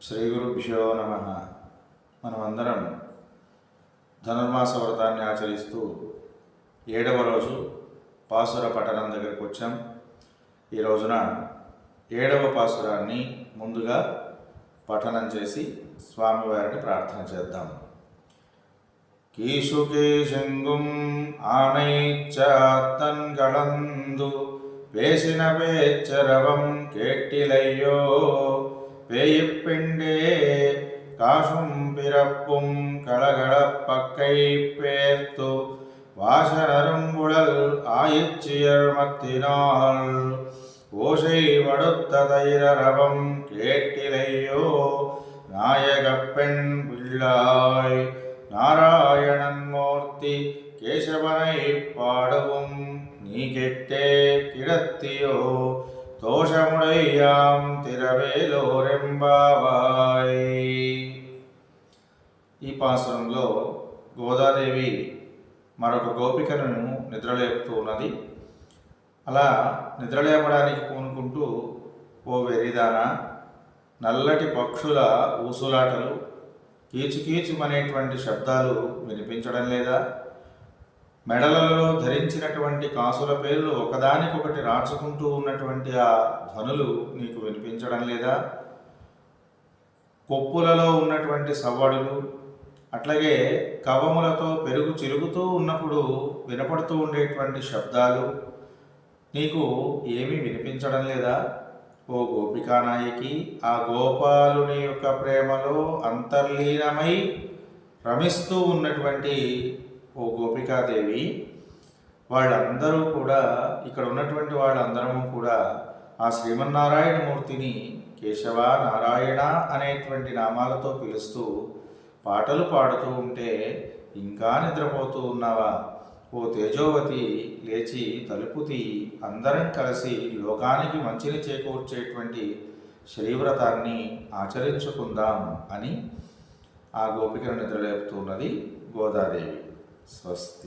శ్రీ గురుభ్యో నమః. మనమందరం ధనుర్మాస వ్రతాన్ని ఆచరిస్తూ 7వ రోజు పాసుర పఠనం దగ్గరికి వచ్చాం. ఈ రోజున 7వ పాసురాన్ని ముందుగా పఠనం చేసి స్వామివారిని ప్రార్థన చేద్దాం. కీశుకేశంగుం ఆనైచ్చాత్తన్ కళందు பேசின பேச்சரவம் கேட்டிலையோ பேயிப்பிண்டே காசும் பிறப்பும் களகளப் பக்கை பேர்த்து வாசனருங்குழல் ஆயிச்சியர் மத்தினால் ஓசை வடுத்த தைரரவம் கேட்டிலையோ நாயகப் பெண் பிள்ளாய் நாராயணன் மூர்த்தி கேசவனை பாடவும் நீ கெட்டே கிடத்தியோ தோஷமுடையாం తిరవేలోరెంబావాయ్. ఈ పాసురంలో గోదాదేవి మరొక గోపికను నిద్రలేపుతూ ఉన్నది. అలా నిద్రలేపడానికి పూనుకుంటూ, ఓ వెర్రిదానా, నల్లటి పక్షుల ఊసులాటలు, కీచుకీచుమనేటువంటి శబ్దాలు వినిపించడం లేదా? మెడలలో ధరించినటువంటి కాసుల పేర్లు ఒకదానికొకటి రాచుకుంటూ ఉన్నటువంటి ఆ ధ్వనులు నీకు వినిపించడం లేదా? కొప్పులలో ఉన్నటువంటి సవ్వడులు, అట్లాగే కవములతో పెరుగు చిరుగుతూ ఉన్నప్పుడు వినపడుతూ ఉండేటువంటి శబ్దాలు నీకు ఏమీ వినిపించడం లేదా? ఓ గోపికానాయకి, ఆ గోపాలుని యొక్క ప్రేమలో అంతర్లీనమై రమిస్తూ ఉన్నటువంటి ఓ గోపికాదేవి, వాళ్ళందరూ కూడా, ఇక్కడ ఉన్నటువంటి వాళ్ళందరము కూడా ఆ శ్రీమన్నారాయణమూర్తిని కేశవ, నారాయణ అనేటువంటి నామాలతో పిలుస్తూ పాటలు పాడుతూ ఉంటే ఇంకా నిద్రపోతూ ఉన్నావా? ఓ తేజోవతి, లేచి తలుపు తీయి, అందరం కలిసి లోకానికి మంచిని చేకూర్చేటువంటి శ్రీవ్రతాన్ని ఆచరించుకుందాం అని ఆ గోపికను నిద్రలేపుతున్నది గోదాదేవి. స్వస్తి.